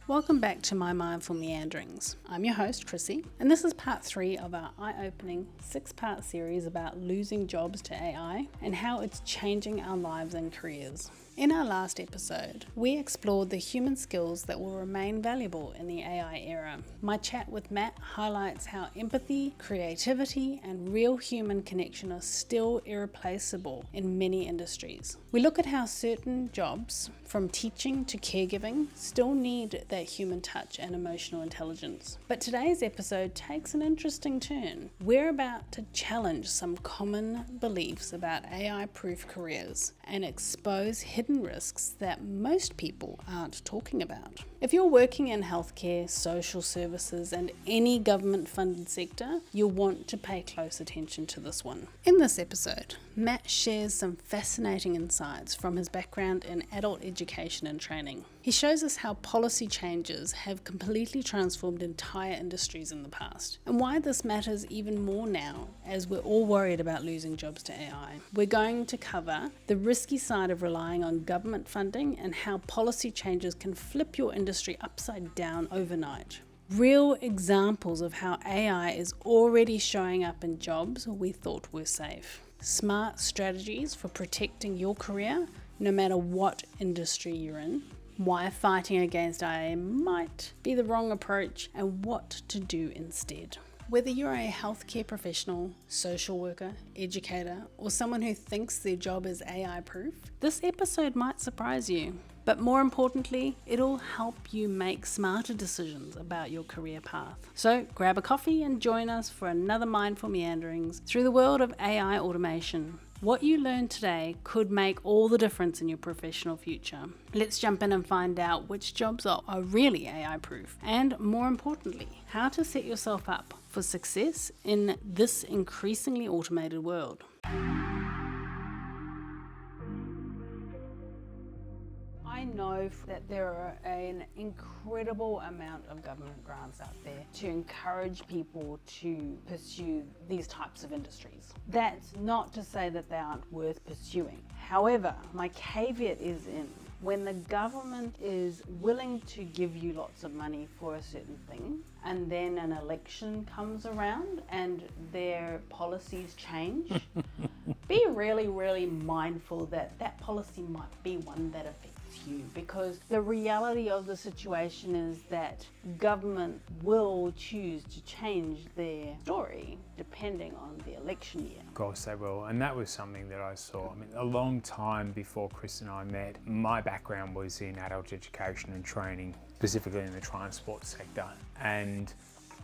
Welcome back to My Mindful Meanderings. I'm your host, Chrissy, and this is part 3 of our eye-opening 6-part series about losing jobs to AI and how it's changing our lives and careers. In our last episode, we explored the human skills that will remain valuable in the AI era. My chat with Matt highlights how empathy, creativity, and real human connection are still irreplaceable in many industries. We look at how certain jobs, from teaching to caregiving, still need that human touch and emotional intelligence. But today's episode takes an interesting turn. We're about to challenge some common beliefs about AI-proof careers and expose hidden risks that most people aren't talking about. If you're working in healthcare, social services, and any government-funded sector, you'll want to pay close attention to this one. In this episode, Matt shares some fascinating insights from his background in adult education and training. He shows us how policy changes have completely transformed entire industries in the past, and why this matters even more now as we're all worried about losing jobs to AI. We're going to cover the risky side of relying on government funding and how policy changes can flip your industry upside down overnight. Real examples of how AI is already showing up in jobs we thought were safe. Smart strategies for protecting your career, no matter what industry you're in. Why fighting against AI might be the wrong approach and what to do instead. Whether you're a healthcare professional, social worker, educator, or someone who thinks their job is AI-proof, this episode might surprise you. But more importantly, it'll help you make smarter decisions about your career path. So grab a coffee and join us for another Mindful Meanderings through the world of AI automation. What you learn today could make all the difference in your professional future. Let's jump in and find out which jobs are really AI-proof, and more importantly, how to set yourself up for success in this increasingly automated world. I know that there are an incredible amount of government grants out there to encourage people to pursue these types of industries. That's not to say that they aren't worth pursuing. However, my caveat is in when the government is willing to give you lots of money for a certain thing, and then an election comes around and their policies change, be really, really mindful that that policy might be one that affects you, because the reality of the situation is that government will choose to change their story depending on the election year. Of course they will, and that was something that I saw. I mean, a long time before Chris and I met, my background was in adult education and training, specifically in the transport sector. And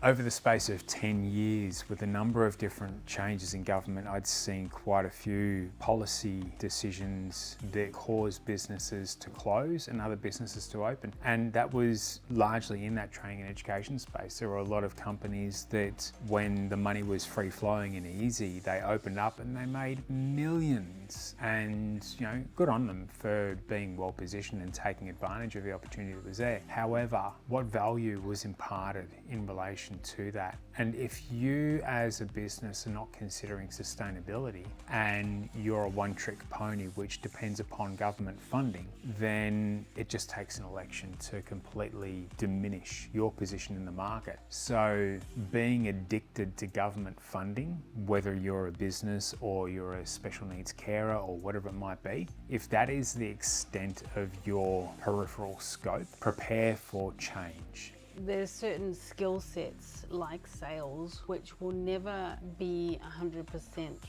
over the space of 10 years, with a number of different changes in government, I'd seen quite a few policy decisions that caused businesses to close and other businesses to open. And that was largely in that training and education space. There were a lot of companies that, when the money was free flowing and easy, they opened up and they made millions. And, you know, good on them for being well positioned and taking advantage of the opportunity that was there. However, what value was imparted in relation to that? And if you as a business are not considering sustainability and you're a one-trick pony which depends upon government funding, then it just takes an election to completely diminish your position in the market. So being addicted to government funding, whether you're a business or you're a special needs carer or whatever it might be, if that is the extent of your peripheral scope, prepare for change. There's certain skill sets like sales which will never be 100%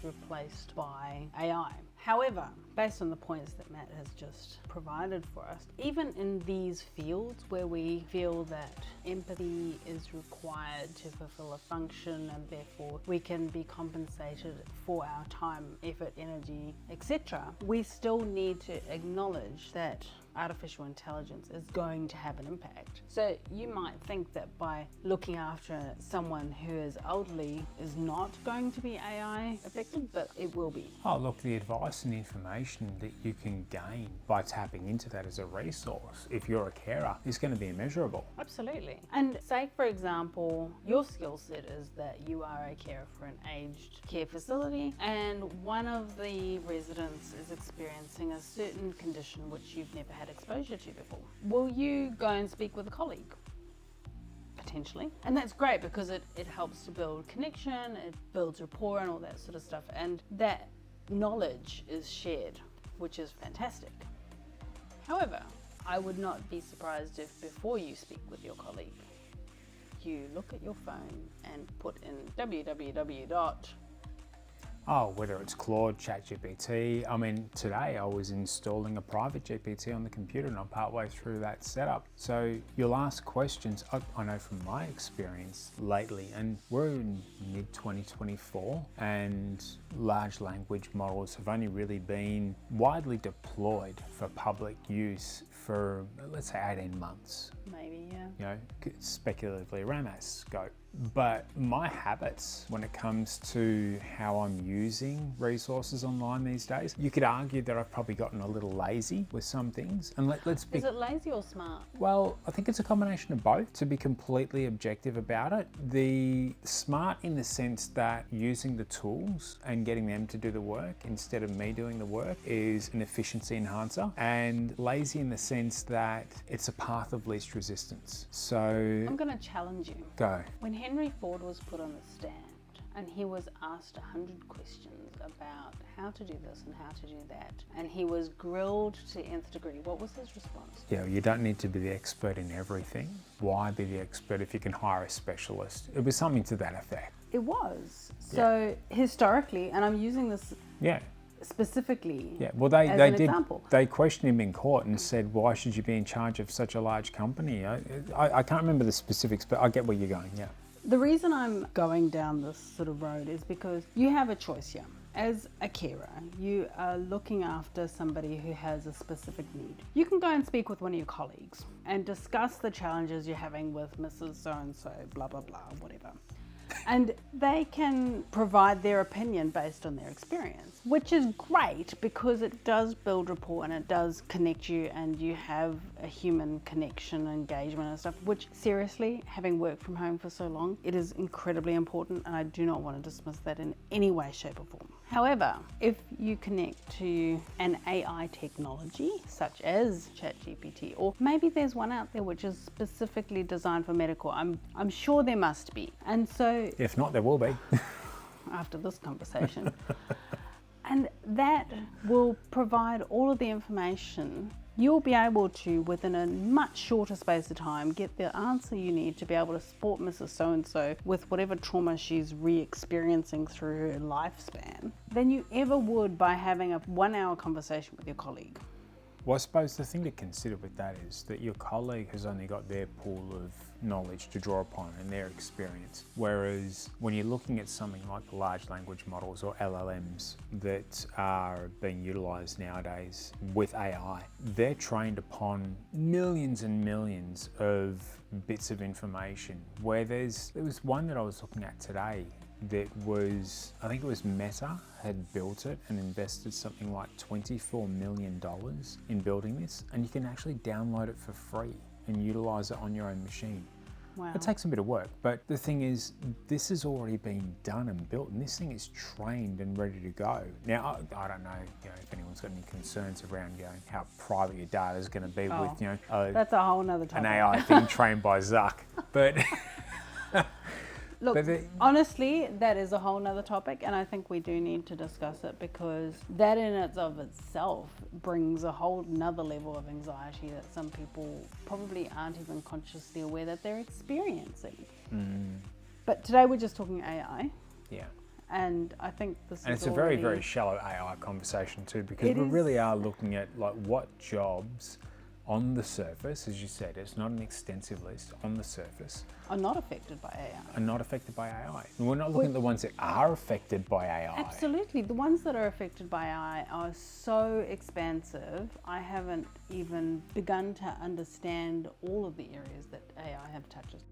replaced by AI. However, based on the points that Matt has just provided for us, even in these fields where we feel that empathy is required to fulfill a function and therefore we can be compensated for our time, effort, energy, etc., we still need to acknowledge that artificial intelligence is going to have an impact. So you might think that by looking after someone who is elderly is not going to be AI affected, but it will be. Oh, look, the advice and information that you can gain by tapping into that as a resource, if you're a carer, is going to be immeasurable. Absolutely. And say, for example, your skill set is that you are a carer for an aged care facility and one of the residents is experiencing a certain condition which you've never had had exposure to before. Will you go and speak with a colleague? Potentially. And that's great because it helps to build connection, it builds rapport and all that sort of stuff. And that knowledge is shared, which is fantastic. However, I would not be surprised if before you speak with your colleague, you look at your phone and put in www. Whether it's Claude, ChatGPT. I mean, today I was installing a private GPT on the computer and I'm partway through that setup. So you'll ask questions. I know from my experience lately, and we're in mid-2024, and large language models have only really been widely deployed for public use for, let's say, 18 months. Maybe, yeah. You know, speculatively around that scope. But my habits when it comes to how I'm using resources online these days, you could argue that I've probably gotten a little lazy with some things. And let's be... Is it lazy or smart? Well, I think it's a combination of both, to be completely objective about it. The smart in the sense that using the tools and getting them to do the work instead of me doing the work is an efficiency enhancer. And lazy in the sense that it's a path of least resistance. So... I'm going to challenge you. Go. When Henry Ford was put on the stand and he was asked 100 questions about how to do this and how to do that, and he was grilled to the nth degree, what was his response? Yeah, you don't need to be the expert in everything. Why be the expert if you can hire a specialist? It was something to that effect. It was. So historically, and I'm using this specifically well, they did. Example. They questioned him in court and said, "Why should you be in charge of such a large company?" I can't remember the specifics, but I get where you're going. Yeah. The reason I'm going down this sort of road is because you have a choice here. As a carer, you are looking after somebody who has a specific need. You can go and speak with one of your colleagues and discuss the challenges you're having with Mrs. So-and-so, blah, blah, blah, whatever. And they can provide their opinion based on their experience, which is great because it does build rapport and it does connect you and you have a human connection, engagement and stuff, which seriously, having worked from home for so long, it is incredibly important and I do not want to dismiss that in any way, shape or form. However, if you connect to an AI technology such as ChatGPT, or maybe there's one out there which is specifically designed for medical, I'm sure there must be. And so if not, there will be. After this conversation. And that will provide all of the information. You'll be able to, within a much shorter space of time, get the answer you need to be able to support Mrs. So-and-so with whatever trauma she's re-experiencing through her lifespan than you ever would by having a 1-hour conversation with your colleague. Well, I suppose the thing to consider with that is that your colleague has only got their pool of knowledge to draw upon and their experience. Whereas when you're looking at something like large language models or LLMs that are being utilised nowadays with AI, they're trained upon millions and millions of bits of information where there was one that I was looking at today that was, I think it was Meta had built it and invested something like $24 million in building this, and you can actually download it for free and utilize it on your own machine. Wow. It takes a bit of work, but the thing is, this has already been done and built, and this thing is trained and ready to go. Now, I don't know, if anyone's got any concerns around how private your data is going to be with, that's a whole nother topic. An AI thing trained by Zuck, but. Look, honestly, that is a whole nother topic, and I think we do need to discuss it because that in and of itself brings a whole nother level of anxiety that some people probably aren't even consciously aware that they're experiencing. But today we're just talking AI. Yeah. And I think this and is it's a very, very shallow AI conversation too, because we really are looking at like what jobs on the surface, as you said, it's not an extensive list, on the surface, are not affected by AI. Are not affected by AI. And we're not looking at the ones that are affected by AI. Absolutely. The ones that are affected by AI are so expansive, I haven't even begun to understand all of the areas that AI have touches.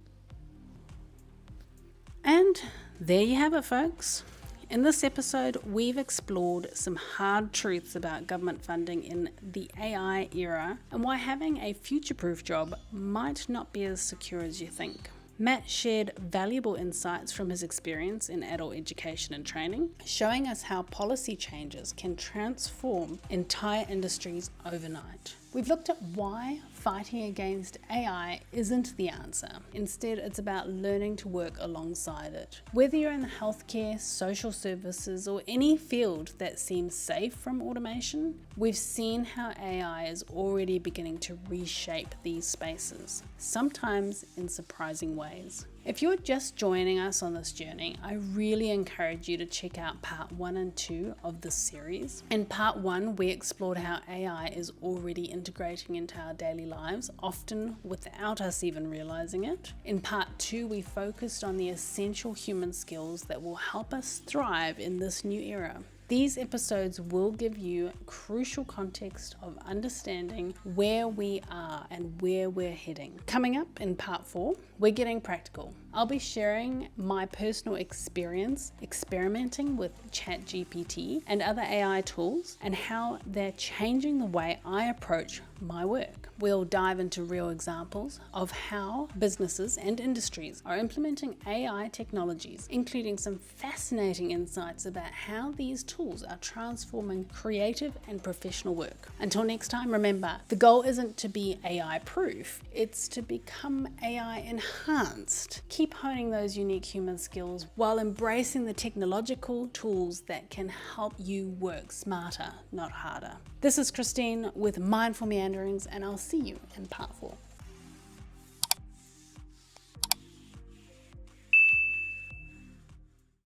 And there you have it, folks. In this episode, we've explored some hard truths about government funding in the AI era and why having a future-proof job might not be as secure as you think. Matt shared valuable insights from his experience in adult education and training, showing us how policy changes can transform entire industries overnight. We've looked at why fighting against AI isn't the answer. Instead, it's about learning to work alongside it. Whether you're in healthcare, social services, or any field that seems safe from automation, we've seen how AI is already beginning to reshape these spaces, sometimes in surprising ways. If you're just joining us on this journey, I really encourage you to check out part 1 and 2 of this series. In part 1, we explored how AI is already integrating into our daily lives, often without us even realizing it. In part 2, we focused on the essential human skills that will help us thrive in this new era. These episodes will give you crucial context of understanding where we are and where we're heading. Coming up in part 4, we're getting practical. I'll be sharing my personal experience experimenting with ChatGPT and other AI tools and how they're changing the way I approach my work. We'll dive into real examples of how businesses and industries are implementing AI technologies, including some fascinating insights about how these tools are transforming creative and professional work. Until next time, remember, the goal isn't to be AI proof, it's to become AI enhanced. Keep honing those unique human skills while embracing the technological tools that can help you work smarter, not harder. This is Christine with Mindful Meanderings, and I'll see you in part 4.